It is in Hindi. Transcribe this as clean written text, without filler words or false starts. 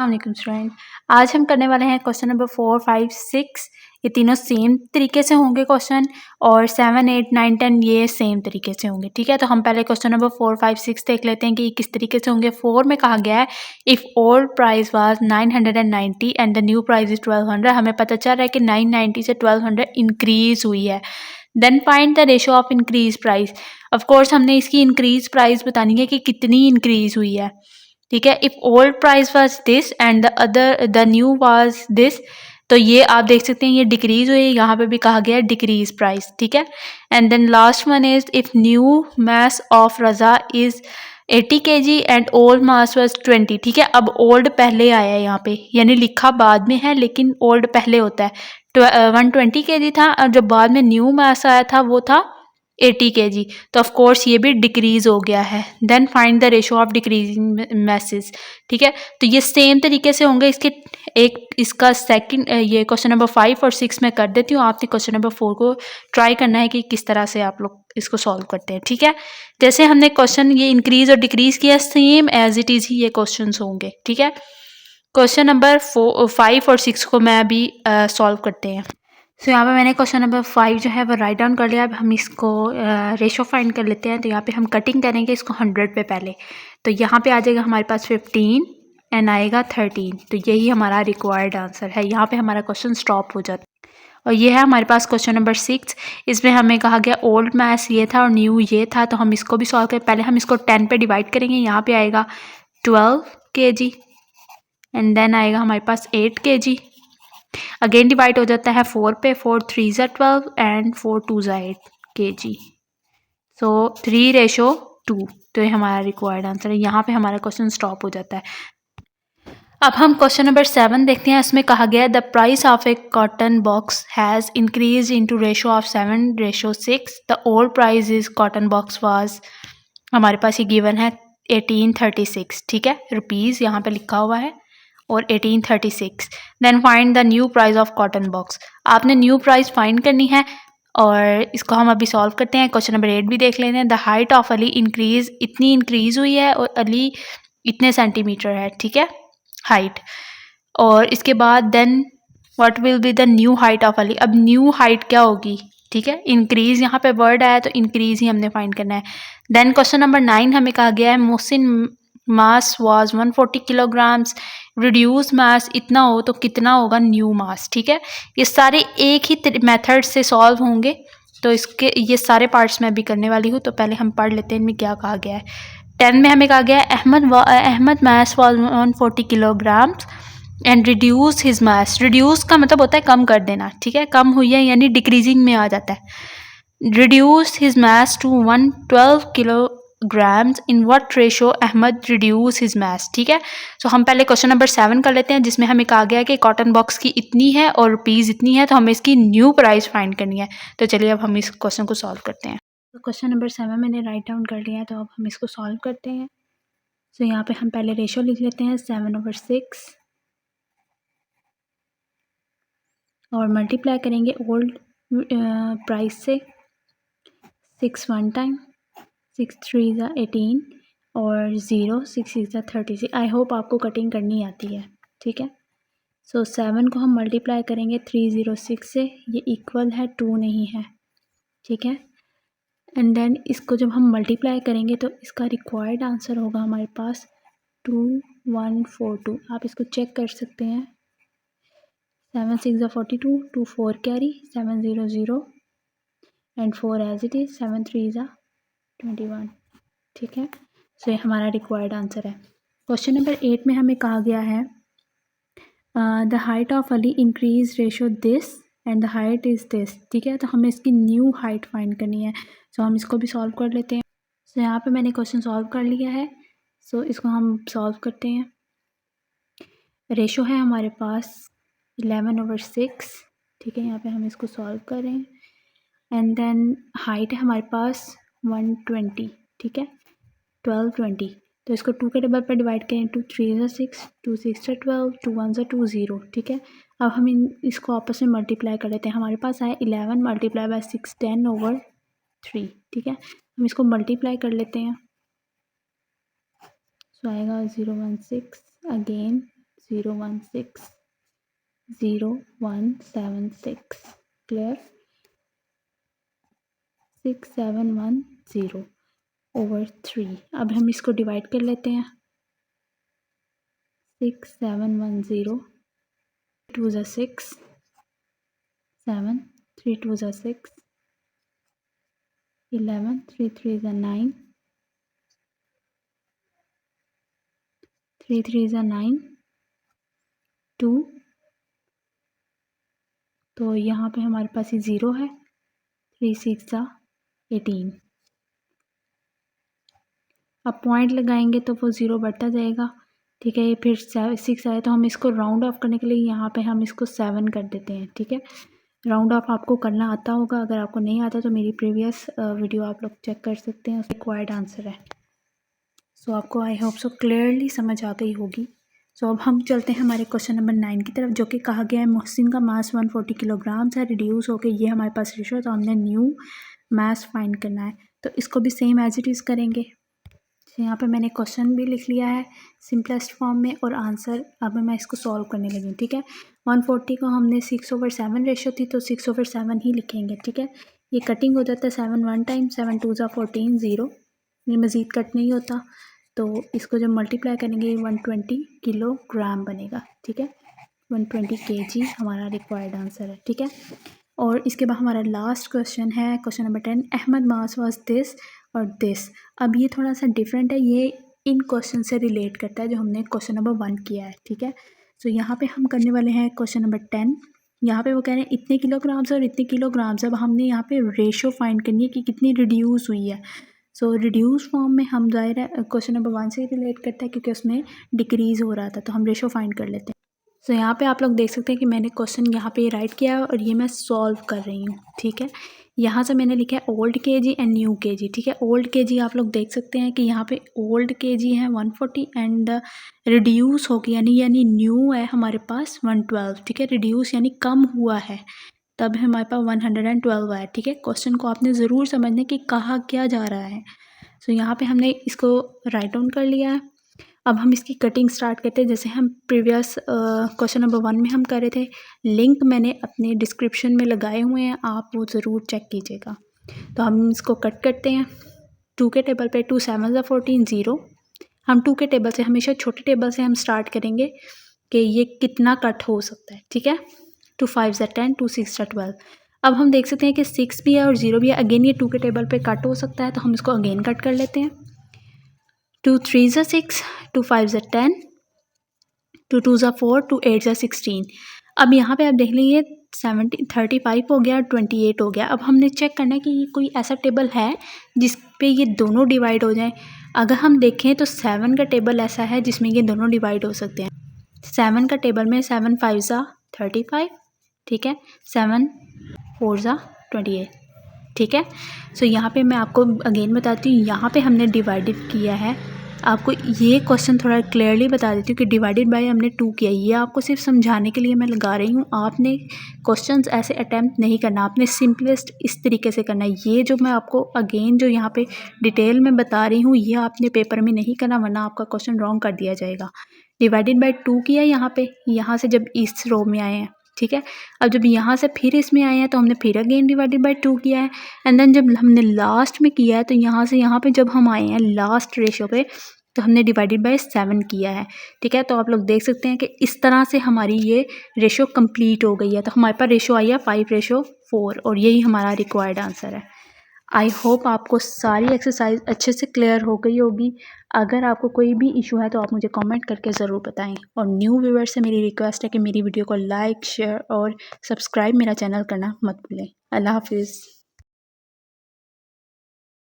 अस्सलाम स्टूडेंट। आज हम करने वाले हैं क्वेश्चन नंबर 4, 5, 6। ये तीनों सेम तरीके से होंगे क्वेश्चन, और 7, 8, 9, 10 ये सेम तरीके से होंगे। ठीक है, तो हम पहले क्वेश्चन नंबर 4, 5, 6 देख लेते हैं कि किस तरीके से होंगे। 4 में कहा गया है if old price was 990 and the new price is 1200। हमें पता चल रहा है कि 990 से 1200 इंक्रीज हुई है। Then find the ratio of increase price. Of course हमने इसकी इंक्रीज प्राइस बतानी है कि कितनी इंक्रीज हुई है। ठीक है, if old price was this and the new was this, तो ये आप देख सकते हैं ये डिक्रीज हुई है। यहाँ पे भी कहा गया है डिक्रीज प्राइस। ठीक है, and then last one is if new mass of Raja is 80 kg and old mass was 20। ठीक है, अब ओल्ड पहले आया है यहाँ पे, यानी लिखा बाद में है लेकिन ओल्ड पहले होता है। 120 kg था और जब बाद में न्यू मास आया था वो था 80 kg, तो ऑफ कोर्स ये भी डिक्रीज हो गया है। Then find the ratio of decreasing message. ठीक है, तो ये सेम तरीके से होंगे। इसका सेकंड ये क्वेश्चन नंबर 5 और 6 में कर देती हूँ। आपने क्वेश्चन नंबर 4 को ट्राई करना है कि किस तरह से आप लोग इसको सॉल्व करते हैं। ठीक है, जैसे हमने क्वेश्चन ये इंक्रीज और डिक्रीज किया सेम एज इट इज ही ये क्वेश्चन होंगे। ठीक है, क्वेश्चन नंबर 5 और 6 को मैं अभी सॉल्व करते हैं। सो यहाँ पे मैंने क्वेश्चन नंबर 5 जो है वो राइट डाउन कर लिया। अब हम इसको रेशो फाइंड कर लेते हैं। तो यहाँ पे हम कटिंग करेंगे इसको 100 पे पहले। तो यहाँ पे आ जाएगा हमारे पास 15 एंड आएगा 13। तो यही हमारा रिक्वायर्ड आंसर है। यहाँ पे हमारा क्वेश्चन स्टॉप हो जाता है। और ये है हमारे पास क्वेश्चन नंबर 6। इसमें हमें कहा गया ओल्ड मैथ्स ये था और न्यू ये था। तो हम इसको भी सॉल्व करें। पहले हम इसको 10 पे डिवाइड करेंगे। यहाँ पे आएगा 12 kg एंड देन आएगा हमारे पास 8 kg। अगेन डिवाइड हो जाता है 4 पे। 4 3 ज़ा 12 एंड 4 2 ज़ा 8 kg। सो 3:2। तो ये हमारा रिक्वायर्ड आंसर है। यहाँ पे हमारा क्वेश्चन स्टॉप हो जाता है। अब हम क्वेश्चन नंबर 7 देखते हैं। इसमें कहा गया है the price of A cotton box has increase into ratio of 7:6। The old price is cotton box was, हमारे पास ये गिवन है 1836। ठीक है, रुपीज़ यहाँ पे लिखा हुआ है और 1836। Then find the new price of cotton box. आपने न्यू प्राइस फाइंड करनी है और इसको हम अभी सॉल्व करते हैं। क्वेश्चन नंबर 8 भी देख लेते हैं। The height of Ali increase, इतनी इंक्रीज हुई है और अली इतने सेंटीमीटर है। ठीक है, हाइट। और इसके बाद then what will be the new height of Ali. अब न्यू हाइट क्या होगी। ठीक है, इंक्रीज यहाँ पे वर्ड आया तो इंक्रीज ही हमने फाइंड करना है। देन क्वेश्चन नंबर 9 हमें कहा गया है मोहसिन मास वाज 140 किलोग्राम्स, रिड्यूस मास इतना हो तो कितना होगा न्यू मास। ठीक है, ये सारे एक ही मेथड से सॉल्व होंगे। तो इसके ये सारे पार्ट्स मैं भी करने वाली हूँ। तो पहले हम पढ़ लेते हैं इनमें क्या कहा गया है। 10 में हमें कहा गया है Ahmed mass was 140 kilograms and reduce his mass. Reduce का मतलब होता है कम कर देना। ठीक है, कम हुई है यानी डिक्रीजिंग में आ जाता है। Reduce his mass to 112 kilograms in what ratio Ahmad reduce his mass. ठीक है, तो हम पहले क्वेश्चन नंबर 7 कर लेते हैं, जिसमें हमें कहा गया है कि कॉटन बॉक्स की इतनी है और रुपीज़ इतनी है, तो हमें इसकी न्यू प्राइस फाइंड करनी है। तो चलिए अब हम इस क्वेश्चन को सॉल्व करते हैं। तो क्वेश्चन नंबर 7 मैंने राइट डाउन कर लिया है। तो अब हम इसको सॉल्व करते हैं। तो यहाँ पे हम पहले रेशो लिख लेते हैं 7/6 और मल्टीप्लाई करेंगे ओल्ड प्राइस से। 6 1 टाइम, 6 3 ज़ा 18 और 0 6 6 ज़ा 36। आई होप आपको कटिंग करनी आती है। ठीक है, सो 7 को हम मल्टीप्लाई करेंगे 306 से। ये इक्वल है 2 नहीं है। ठीक है, एंड देन इसको जब हम मल्टीप्लाई करेंगे तो इसका रिक्वायर्ड आंसर होगा हमारे पास 2142। आप इसको चेक कर सकते हैं। 7 6 ज़ा 42, 2 4 carry, 7 0 0 and 4 as it is, 7 3 ज़ा 21। ठीक है, सो ये हमारा रिक्वायर्ड आंसर है। क्वेश्चन नंबर 8 में हमें कहा गया है the height of Ali increase ratio this and the height is this. ठीक है, तो हमें इसकी न्यू हाइट फाइंड करनी है। सो हम इसको भी सॉल्व कर लेते हैं। सो यहाँ पे मैंने क्वेश्चन सॉल्व कर लिया है। सो इसको हम सॉल्व करते हैं। रेशो है हमारे पास 11/6। ठीक है, यहाँ पे हम इसको सॉल्व करें एंड देन हाइट है हमारे पास 120। ठीक है, 1220। तो इसको 2 के टेबल पर डिवाइड करें। 2 3 ज़ा 6, 2 6 ज़ा 12, 2 1 ज़ा 2 0। ठीक है, अब हम इसको आपस में मल्टीप्लाई कर लेते हैं। हमारे पास आया 11 मल्टीप्लाई बाय 6 10/3। ठीक है, हम इसको मल्टीप्लाई कर लेते हैं। सो आएगा 016 अगेन 01601760 क्लियर 6710 ओवर 3। अब हम इसको डिवाइड कर लेते हैं 6710 2 ज़ा 6 7 3 2 ज़ा 6 11 3 3 ज़ा 9 3 3 ज़ा 9 2 तो यहाँ पे हमारे पास ये 0 है 3 6 ज़ा 18। अब पॉइंट लगाएंगे तो वो 0 बढ़ता जाएगा, ठीक है। ये फिर 6 आए तो हम इसको राउंड ऑफ करने के लिए यहाँ पे हम इसको 7 कर देते हैं, ठीक है। राउंड ऑफ आपको करना आता होगा, अगर आपको नहीं आता तो मेरी प्रीवियस वीडियो आप लोग चेक कर सकते हैं, रिक्वायर्ड आंसर है। सो आपको आई होप सो क्लियरली समझ आ गई होगी। सो अब हम चलते हैं हमारे क्वेश्चन नंबर 9 की तरफ, जो कि कहा गया है मोहसिन का मास 140 किलोग्राम है, रिड्यूस होकर ये हमारे पास रेशो, तो हमने न्यू मास फाइंड करना है। तो इसको भी सेम एज इट इज़ करेंगे। यहाँ पे मैंने क्वेश्चन भी लिख लिया है सिंपलेस्ट फॉर्म में और आंसर अब मैं इसको सॉल्व करने लगी हूँ, ठीक है। 140 को हमने 6/7 रेशो थी तो 6/7 ही लिखेंगे, ठीक है। ये कटिंग हो जाता है 7 1 टाइम 7 2 ज़ा 14 0, ये मज़ीद कट नहीं होता, तो इसको जब मल्टीप्लाई करेंगे 120 किलोग्राम बनेगा, ठीक है। 120 kg हमारा रिक्वायर्ड आंसर है, ठीक है। और इसके बाद हमारा लास्ट क्वेश्चन है question number 10, Ahmed mass was this और दिस। अब ये थोड़ा सा डिफरेंट है, ये इन क्वेश्चन से रिलेट करता है जो हमने क्वेश्चन नंबर 1 किया है, ठीक है। सो यहाँ पे हम करने वाले हैं क्वेश्चन नंबर 10। यहाँ पे वो कह रहे हैं इतने किलोग्राम्स और इतने किलोग्राम्स। अब हमने यहाँ पे रेशो फाइंड करनी है कि कितनी रिड्यूस हुई है। सो रिड्यूस फॉर्म में हम ज़ाहिर है क्वेश्चन नंबर 1 से रिलेट करता है क्योंकि उसमें डिक्रीज़ हो रहा था, तो हम रेशो फाइंड कर लेते हैं। सो यहाँ पे आप लोग देख सकते हैं कि मैंने क्वेश्चन यहाँ पे राइट किया है और ये मैं सॉल्व कर रही हूँ, ठीक है। यहाँ से मैंने लिखा है old KG and new KG, ठीक है। ओल्ड केजी आप लोग देख सकते हैं कि यहाँ पे ओल्ड केजी है 140 एंड रिड्यूस हो गया यानी न्यू है हमारे पास 112, ठीक है। रिड्यूस यानी कम हुआ है, तब हमारे पास 112 है, ठीक है। क्वेश्चन को आपने ज़रूर समझना कि कहा क्या जा रहा है। सो यहाँ पे हमने इसको राइट डाउन कर लिया है। अब हम इसकी कटिंग स्टार्ट करते हैं जैसे हम प्रीवियस क्वेश्चन नंबर 1 में हम कर रहे थे। लिंक मैंने अपने डिस्क्रिप्शन में लगाए हुए हैं, आप वो ज़रूर चेक कीजिएगा। तो हम इसको कट करते हैं 2 के टेबल पे 2 7 ज़ा 14 0। हम 2 के टेबल से हमेशा छोटे टेबल से हम स्टार्ट करेंगे कि ये कितना कट हो सकता है, ठीक है। 2 5 ज़ा 10 2 6 ज़ा 12। अब हम देख सकते हैं कि 6 भी है और 0 भी है, अगेन ये 2 के टेबल पे कट हो सकता है, तो हम इसको अगेन कट कर लेते हैं। 2 3 ज़ा 6 2 5 ज़ा 10 2 2 ज़ा 4 2 8 ज़ा 16। अब यहाँ पे आप देख लेंगे 35 हो गया और 28 हो गया। अब हमने चेक करना है कि ये कोई ऐसा टेबल है जिस पे ये दोनों डिवाइड हो जाएं। अगर हम देखें तो 7 का टेबल ऐसा है जिसमें ये दोनों डिवाइड हो सकते हैं। 7 का टेबल में 7 5 ज़ा 35, ठीक है। 7 4 ज़ा 28, ठीक है। सो यहाँ पे मैं आपको अगेन बताती हूँ, यहाँ पे हमने डिवाइडेड किया है। आपको ये क्वेश्चन थोड़ा क्लियरली बता देती हूँ कि डिवाइडेड बाय हमने 2 किया, ये आपको सिर्फ समझाने के लिए मैं लगा रही हूँ। आपने क्वेश्चंस ऐसे अटैम्प्ट नहीं करना, आपने सिंपलेस्ट इस तरीके से करना है। ये जो मैं आपको अगेन जो यहाँ पे डिटेल में बता रही हूँ, ये आपने पेपर में नहीं करना, वरना आपका क्वेश्चन रॉन्ग कर दिया जाएगा। डिवाइडेड बाय 2 किया यहाँ पे, यहाँ से जब इस रो में आए हैं, ठीक है। अब जब यहाँ से फिर इसमें आए हैं तो हमने फिर अगेन डिवाइडेड बाय 2 किया है। एंड देन जब हमने लास्ट में किया है तो यहाँ से यहाँ पे जब हम आए हैं लास्ट रेशो पे तो हमने डिवाइडेड बाय 7 किया है, ठीक है। तो आप लोग देख सकते हैं कि इस तरह से हमारी ये रेशो कंप्लीट हो गई है। तो हमारे पास रेशो आई है 5:4 और यही हमारा रिक्वायर्ड आंसर है। आई होप आपको सारी एक्सरसाइज अच्छे से क्लियर हो गई होगी। अगर आपको कोई भी इशू है तो आप मुझे कमेंट करके ज़रूर बताएं। और न्यू व्यूअर्स से मेरी रिक्वेस्ट है कि मेरी वीडियो को लाइक शेयर और सब्सक्राइब मेरा चैनल करना मत भूलें। अल्लाह हाफिज़।